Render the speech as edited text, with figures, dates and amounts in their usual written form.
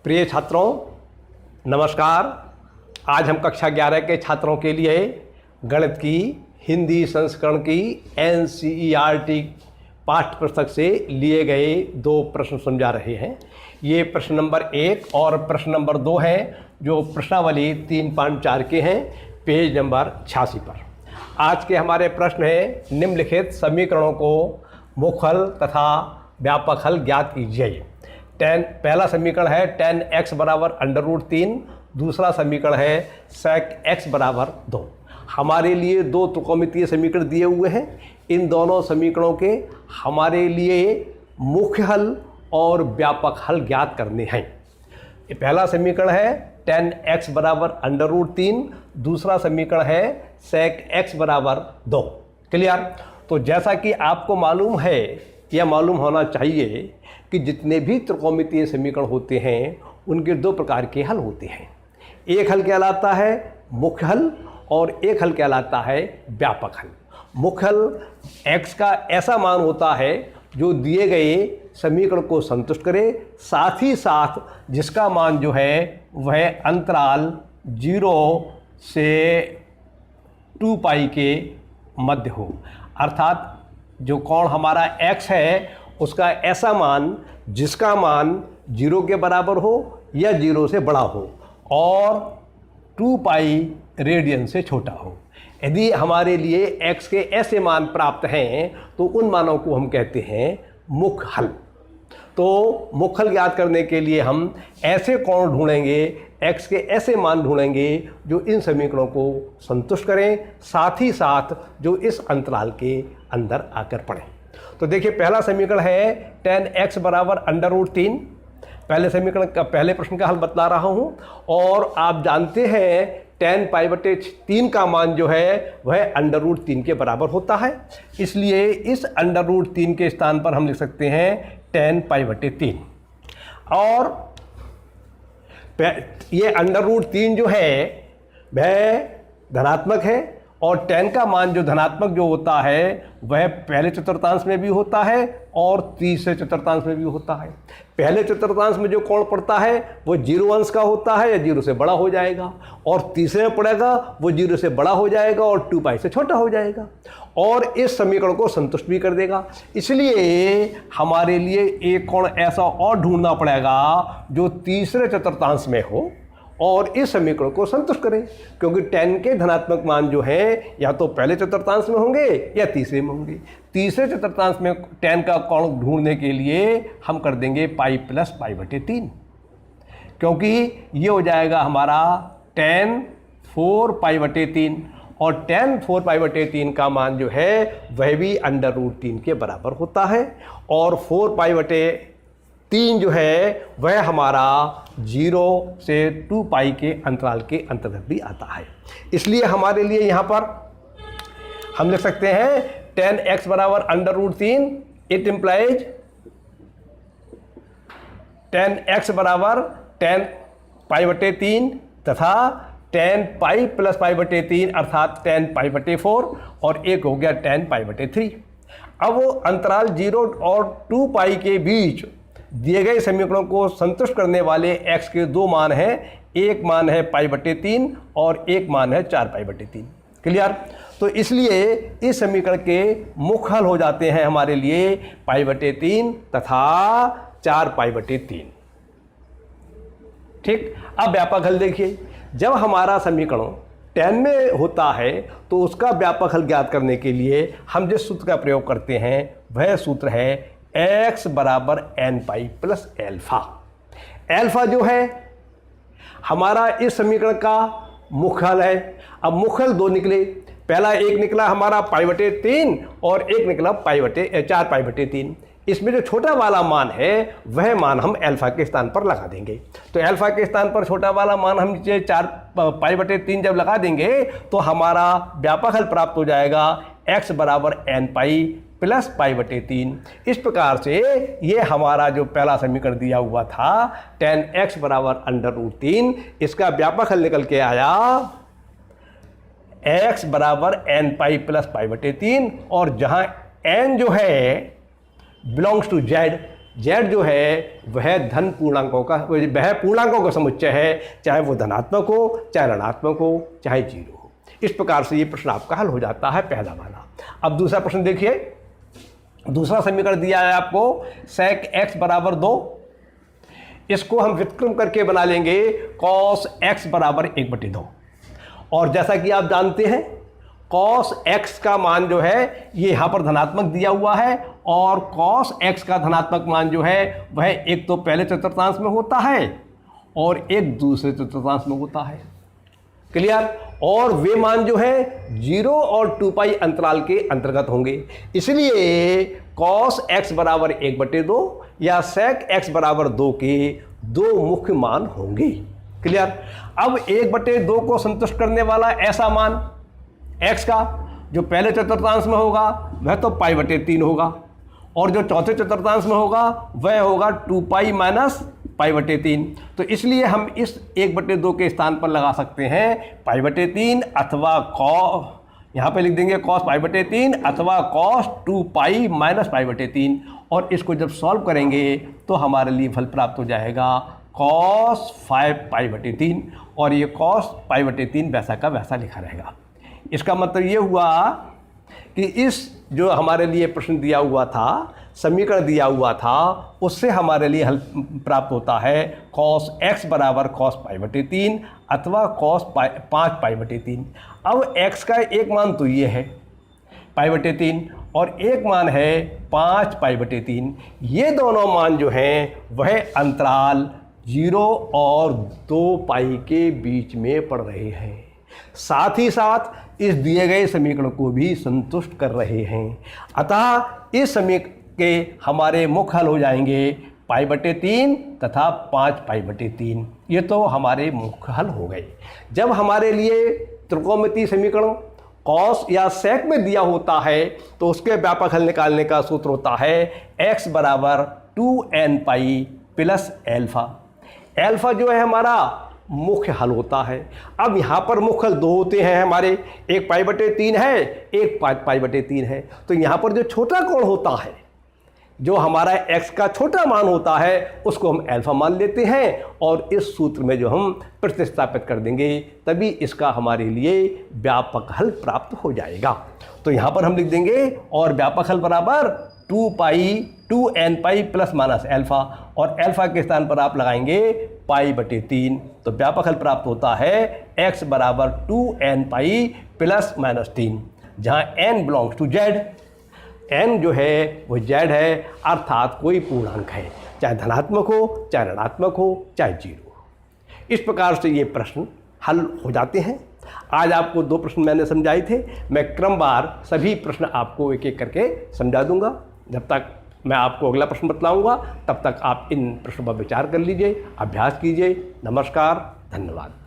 प्रिय छात्रों, नमस्कार। आज हम कक्षा 11 के छात्रों के लिए गणित की हिंदी संस्करण की NCERT पाठ्य पुस्तक से लिए गए दो प्रश्न समझा रहे हैं। ये प्रश्न नंबर 1 और प्रश्न नंबर 2 है, जो प्रश्नावली 3.4 के हैं, पेज नंबर 86 पर। आज के हमारे प्रश्न है, निम्नलिखित समीकरणों को मुख्य हल तथा व्यापक हल ज्ञात कीजिए। पहला समीकरण है tan x बराबर √3, दूसरा समीकरण है sec x बराबर 2। हमारे लिए दो त्रिकोणमितीय समीकरण दिए हुए हैं। इन दोनों समीकरणों के हमारे लिए मुख्य हल और व्यापक हल ज्ञात करने हैं। ये पहला समीकरण है tan x बराबर √3, दूसरा समीकरण है sec x बराबर 2। क्लियर? तो जैसा कि आपको मालूम है या मालूम होना चाहिए कि जितने भी त्रिकोणमितीय समीकरण होते हैं उनके दो प्रकार के हल होते हैं। एक हल कहलाता है मुख्य हल और एक हल कहलाता है व्यापक हल। मुख्य हल x का ऐसा मान होता है जो दिए गए समीकरण को संतुष्ट करे, साथ ही साथ जिसका मान जो है वह अंतराल 0 से 2 पाई के मध्य हो। अर्थात जो कोण हमारा x है उसका ऐसा मान जिसका मान 0 के बराबर हो या 0 से बड़ा हो और 2 पाई रेडियन से छोटा हो। यदि हमारे लिए x के ऐसे मान प्राप्त हैं तो उन मानों को हम कहते हैं मुख्य हल। तो मुख्य हल ज्ञात करने के लिए हम ऐसे कोण ढूंढेंगे, x के ऐसे मान ढूंढेंगे जो इन समीकरणों को संतुष्ट करें, साथ ही साथ जो इस अंतराल के अंदर आकर पड़े। तो देखिए, पहला समीकरण है tan x बराबर √3। पहले समीकरण का पहले प्रश्न का हल बतला रहा हूं। और आप जानते हैं tan π/3 का मान जो है वह √3 के बराबर होता है, इसलिए इस √3 के स्थान पर हम लिख सकते हैं tan π/3। और ये √3 जो है वह धनात्मक है और tan का मान जो धनात्मक जो होता है वह पहले चतुर्थांश में भी होता है और तीसरे चतुर्थांश में भी होता है। पहले चतुर्थांश में जो कोण पड़ता है वो 0 अंश का होता है या 0 से बड़ा हो जाएगा, और तीसरे में पड़ेगा वो 0 से बड़ा हो जाएगा और 2 पाई से छोटा हो जाएगा, और इस समीकरण को संतुष्ट भी कर देगा। इसलिए हमारे लिए एक कोण ऐसा और ढूंढना पड़ेगा जो तीसरे चतुर्थांश में हो और इस समीकरण को संतुष्ट करें, क्योंकि tan के धनात्मक मान जो हैं या तो पहले चतुर्थांश में होंगे या तीसरे में होंगे। तीसरे चतुर्थांश में tan का कोण ढूंढने के लिए हम कर देंगे पाई प्लस π/3, क्योंकि ये हो जाएगा हमारा tan 4 π/3, और tan 4 π/3 का मान जो है वह भी √3 के बराबर होता है, और 4 π/3 जो है वह हमारा 0 से 2 पाई के अंतराल के अंतर्गत भी आता है। इसलिए हमारे लिए यहाँ पर हम लिख सकते हैं tan x बराबर √3। इट इम्प्लाइज tan x बराबर tan π/3 तथा tan पाई प्लस π/3 अर्थात tan π/4, और एक हो गया tan π/3। अब वो अंतराल 0 और 2 पाई के बीच दिए गए समीकरणों को संतुष्ट करने वाले x के दो मान हैं। एक मान है π/3 और एक मान है 4 π/3। क्लियर? तो इसलिए इस समीकरण के मुख्य हल हो जाते हैं हमारे लिए π/3 तथा 4 π/3। ठीक। अब व्यापक हल देखिए, जब हमारा समीकरण tan में होता है तो उसका व्यापक हल ज्ञात करने के लिए हम जिस सूत्र का प्रयोग करते हैं वह सूत्र है x बराबर n pi plus alpha. Alpha जो है हमारा इस समीकरण का मुख्य हल है। अब मुख्य हल दो निकले, पहला एक निकला हमारा π/3 और एक निकला 4 π/3। इसमें जो छोटा वाला मान है वह मान हम एल्फा के स्थान पर लगा देंगे। तो एल्फा के स्थान पर छोटा वाला मान हम 4 π/3 जब लगा देंगे तो हमारा व्यापक हल प्राप्त हो जाएगा x बराबर n पाई प्लस π/3। इस प्रकार से ये हमारा जो पहला समीकरण दिया हुआ था tan x बराबर √3, इसका व्यापक हल निकल के आया x बराबर n पाई प्लस π/3, और जहां n जो है बिलोंग्स टू z, जेड जो है वह धन पूर्णांकों का, वह पूर्णांकों का समुच्चय है, चाहे वो धनात्मक हो, चाहे ऋणात्मक हो, चाहे जीरो हो। इस प्रकार से ये प्रश्न आपका हल हो जाता है, पहला वाला। अब दूसरा प्रश्न देखिए, दूसरा समीकरण दिया है आपको sec x बराबर 2, इसको हम व्युत्क्रम करके बना लेंगे cos x बराबर 1/2। और जैसा कि आप जानते हैं cos x का मान जो है ये यहाँ पर धनात्मक दिया हुआ है, और cos x का धनात्मक मान जो है वह एक तो पहले चतुर्थांश में होता है और एक दूसरे चतुर्थांश में होता है। क्लियर? और वे मान जो है 0 और 2 पाई अंतराल के अंतर्गत होंगे, इसलिए cos x बराबर 1/2 या sec x बराबर 2 के दो मुख्य मान होंगे। क्लियर? अब 1/2 को संतुष्ट करने वाला ऐसा मान x का जो पहले चतुर्थांश में होगा वह तो π/3 होगा, और जो चौथे चतुर्थांश में होगा वह होगा 2 पाई माइनस π/3। तो इसलिए हम इस 1/2 के स्थान पर लगा सकते हैं π/3 अथवा cos, यहाँ पे लिख देंगे cos π/3 अथवा cos 2 पाई माइनस π/3, और इसको जब सॉल्व करेंगे तो हमारे लिए फल प्राप्त हो जाएगा cos 5 π/3, और ये cos π/3 वैसा का वैसा लिखा रहेगा। इसका मतलब ये हुआ कि इस जो हमारे लिए प्रश्न दिया हुआ था, समीकरण दिया हुआ था, उससे हमारे लिए हल प्राप्त होता है cos x बराबर cos π/3 अथवा cos 5 π/3। अब x का एक मान तो ये है π/3 और एक मान है 5 π/3। ये दोनों मान जो हैं वह अंतराल 0 और 2 पाई के बीच में पड़ रहे हैं, साथ ही साथ इस दिए गए समीकरण को भी संतुष्ट कर रहे हैं। अतः इस समीकरण के हमारे मुख्य हल हो जाएंगे π/3 तथा 5 π/3। ये तो हमारे मुख्य हल हो गए। जब हमारे लिए त्रिकोणमितीय समीकरण cos या sec में दिया होता है तो उसके व्यापक हल निकालने का सूत्र होता है x बराबर 2n pi plus alpha. Alpha जो है हमारा मुख्य हल होता है। अब यहाँ पर मुख्य हल दो होते हैं हमारे, एक π/3 है, एक 5 π/3 है। तो यहाँ पर जो छोटा कोण होता है, जो हमारा x का छोटा मान होता है, उसको हम एल्फा मान लेते हैं, और इस सूत्र में जो हम प्रतिस्थापित कर देंगे तभी इसका हमारे लिए व्यापक हल प्राप्त हो जाएगा। तो यहाँ पर हम लिख देंगे और व्यापक हल बराबर 2n pi plus minus alpha, और एल्फा के स्थान पर आप लगाएंगे π/3। तो व्यापक हल प्राप्त होता है x बराबर 2n पाई प्लस माइनस 3, जहाँ n belongs to z। n जो है वो z है, अर्थात कोई पूर्णांक है, चाहे धनात्मक हो, चाहे ऋणात्मक हो, चाहे जीरो हो। इस प्रकार से ये प्रश्न हल हो जाते हैं। आज आपको 2 प्रश्न मैंने समझाए थे, मैं क्रमवार सभी प्रश्न आपको एक एक करके समझा दूंगा। जब तक मैं आपको अगला प्रश्न बतलाऊंगा तब तक आप इन प्रश्नों पर विचार कर लीजिए, अभ्यास कीजिए। नमस्कार, धन्यवाद।